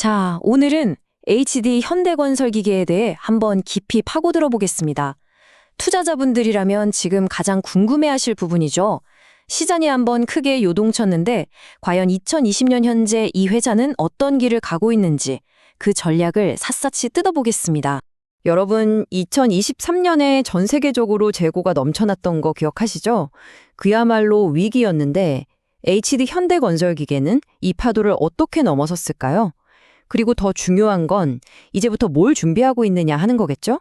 자, 오늘은 HD 현대건설기계에 대해 한번 깊이 파고들어 보겠습니다. 투자자분들이라면 지금 가장 궁금해하실 부분이죠. 시장이 한번 크게 요동쳤는데 과연 2020년 현재 이 회사는 어떤 길을 가고 있는지 그 전략을 샅샅이 뜯어보겠습니다. 여러분, 2023년에 전 세계적으로 재고가 넘쳐났던 거 기억하시죠? 그야말로 위기였는데 HD 현대건설기계는 이 파도를 어떻게 넘어섰을까요? 그리고 더 중요한 건 이제부터 뭘 준비하고 있느냐 하는 거겠죠?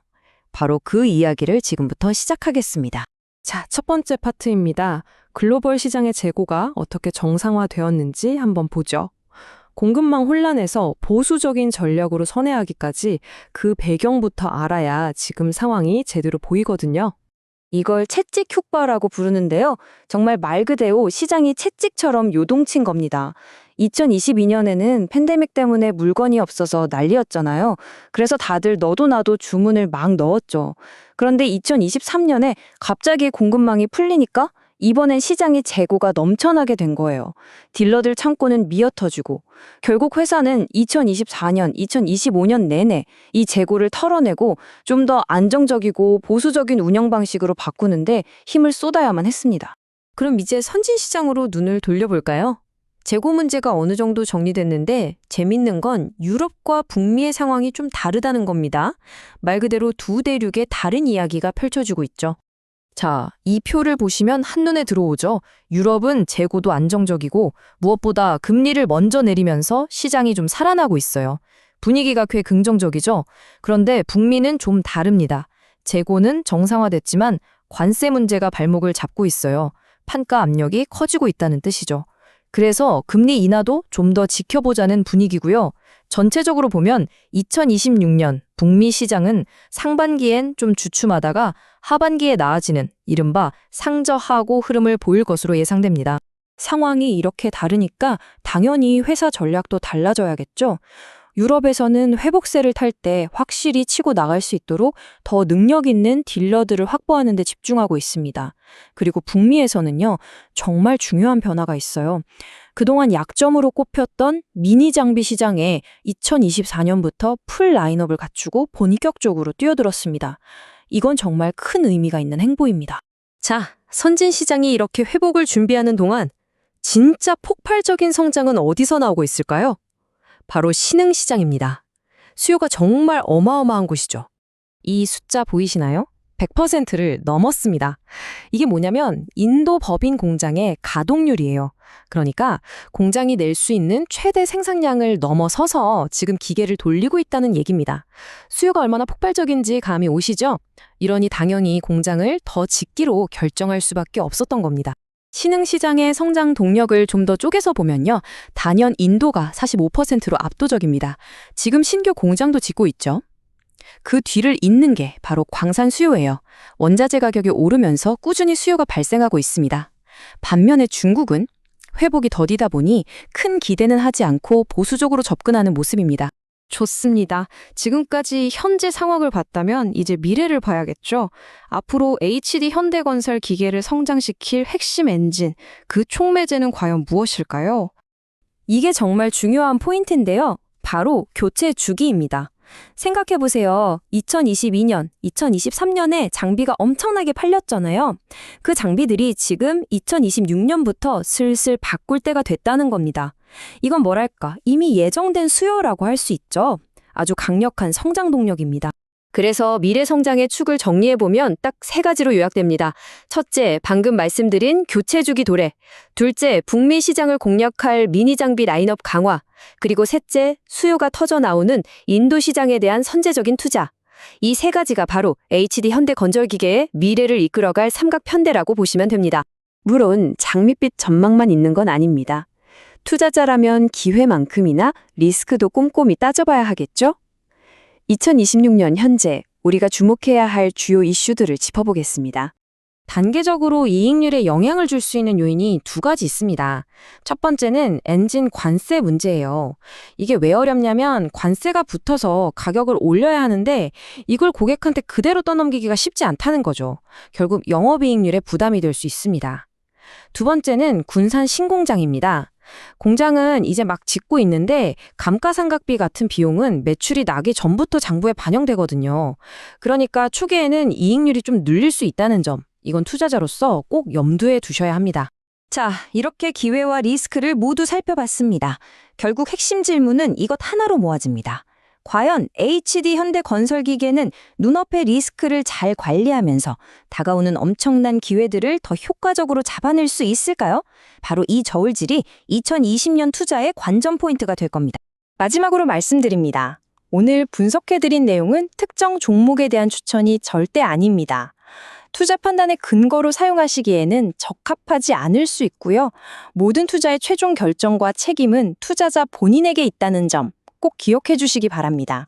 바로 그 이야기를 지금부터 시작하겠습니다. 자, 첫 번째 파트입니다. 글로벌 시장의 재고가 어떻게 정상화되었는지 한번 보죠. 공급망 혼란에서 보수적인 전략으로 선회하기까지 그 배경부터 알아야 지금 상황이 제대로 보이거든요. 이걸 채찍 효과라고 부르는데요. 정말 말 그대로 시장이 채찍처럼 요동친 겁니다. 2022년에는 팬데믹 때문에 물건이 없어서 난리였잖아요. 그래서 다들 너도 나도 주문을 막 넣었죠. 그런데 2023년에 갑자기 공급망이 풀리니까 이번엔 시장이 재고가 넘쳐나게 된 거예요. 딜러들 창고는 미어터지고 결국 회사는 2024년, 2025년 내내 이 재고를 털어내고 좀 더 안정적이고 보수적인 운영 방식으로 바꾸는데 힘을 쏟아야만 했습니다. 그럼 이제 선진 시장으로 눈을 돌려볼까요? 재고 문제가 어느 정도 정리됐는데 재밌는 건 유럽과 북미의 상황이 좀 다르다는 겁니다. 말 그대로 두 대륙의 다른 이야기가 펼쳐지고 있죠. 자, 이 표를 보시면 한눈에 들어오죠. 유럽은 재고도 안정적이고 무엇보다 금리를 먼저 내리면서 시장이 좀 살아나고 있어요. 분위기가 꽤 긍정적이죠. 그런데 북미는 좀 다릅니다. 재고는 정상화됐지만 관세 문제가 발목을 잡고 있어요. 판가 압력이 커지고 있다는 뜻이죠. 그래서 금리 인하도 좀 더 지켜보자는 분위기고요. 전체적으로 보면 2026년 북미 시장은 상반기엔 좀 주춤하다가 하반기에 나아지는 이른바 상저하고 흐름을 보일 것으로 예상됩니다. 상황이 이렇게 다르니까 당연히 회사 전략도 달라져야겠죠. 유럽에서는 회복세를 탈 때 확실히 치고 나갈 수 있도록 더 능력 있는 딜러들을 확보하는 데 집중하고 있습니다. 그리고 북미에서는요, 정말 중요한 변화가 있어요. 그동안 약점으로 꼽혔던 미니 장비 시장에 2024년부터 풀 라인업을 갖추고 본격적으로 뛰어들었습니다. 이건 정말 큰 의미가 있는 행보입니다. 자, 선진 시장이 이렇게 회복을 준비하는 동안 진짜 폭발적인 성장은 어디서 나오고 있을까요? 바로 신흥시장입니다. 수요가 정말 어마어마한 곳이죠. 이 숫자 보이시나요? 100%를 넘었습니다. 이게 뭐냐면 인도 법인 공장의 가동률이에요. 그러니까 공장이 낼 수 있는 최대 생산량을 넘어서서 지금 기계를 돌리고 있다는 얘기입니다. 수요가 얼마나 폭발적인지 감이 오시죠? 이러니 당연히 공장을 더 짓기로 결정할 수밖에 없었던 겁니다. 신흥시장의 성장 동력을 좀 더 쪼개서 보면요. 단연 인도가 45%로 압도적입니다. 지금 신규 공장도 짓고 있죠. 그 뒤를 잇는 게 바로 광산 수요예요. 원자재 가격이 오르면서 꾸준히 수요가 발생하고 있습니다. 반면에 중국은 회복이 더디다 보니 큰 기대는 하지 않고 보수적으로 접근하는 모습입니다. 좋습니다. 지금까지 현재 상황을 봤다면 이제 미래를 봐야겠죠. 앞으로 HD 현대건설 기계를 성장시킬 핵심 엔진, 그 촉매제는 과연 무엇일까요? 이게 정말 중요한 포인트인데요. 바로 교체 주기입니다. 생각해보세요. 2022년, 2023년에 장비가 엄청나게 팔렸잖아요. 그 장비들이 지금 2026년부터 슬슬 바꿀 때가 됐다는 겁니다. 이건 뭐랄까, 이미 예정된 수요라고 할 수 있죠. 아주 강력한 성장 동력입니다. 그래서 미래 성장의 축을 정리해보면 딱 세 가지로 요약됩니다. 첫째, 방금 말씀드린 교체 주기 도래. 둘째, 북미 시장을 공략할 미니 장비 라인업 강화. 그리고 셋째, 수요가 터져 나오는 인도 시장에 대한 선제적인 투자. 이 세 가지가 바로 HD 현대건설기계의 미래를 이끌어갈 삼각편대라고 보시면 됩니다. 물론 장밋빛 전망만 있는 건 아닙니다. 투자자라면 기회만큼이나 리스크도 꼼꼼히 따져봐야 하겠죠? 2026년 현재 우리가 주목해야 할 주요 이슈들을 짚어보겠습니다. 단계적으로 이익률에 영향을 줄 수 있는 요인이 두 가지 있습니다. 첫 번째는 엔진 관세 문제예요. 이게 왜 어렵냐면 관세가 붙어서 가격을 올려야 하는데 이걸 고객한테 그대로 떠넘기기가 쉽지 않다는 거죠. 결국 영업이익률에 부담이 될 수 있습니다. 두 번째는 군산 신공장입니다. 공장은 이제 막 짓고 있는데 감가상각비 같은 비용은 매출이 나기 전부터 장부에 반영되거든요. 그러니까 초기에는 이익률이 좀 눌릴 수 있다는 점, 이건 투자자로서 꼭 염두에 두셔야 합니다. 자, 이렇게 기회와 리스크를 모두 살펴봤습니다. 결국 핵심 질문은 이것 하나로 모아집니다. 과연 HD 현대건설기계는 눈앞의 리스크를 잘 관리하면서 다가오는 엄청난 기회들을 더 효과적으로 잡아낼 수 있을까요? 바로 이 저울질이 2020년 투자의 관전 포인트가 될 겁니다. 마지막으로 말씀드립니다. 오늘 분석해드린 내용은 특정 종목에 대한 추천이 절대 아닙니다. 투자 판단의 근거로 사용하시기에는 적합하지 않을 수 있고요. 모든 투자의 최종 결정과 책임은 투자자 본인에게 있다는 점 꼭 기억해 주시기 바랍니다.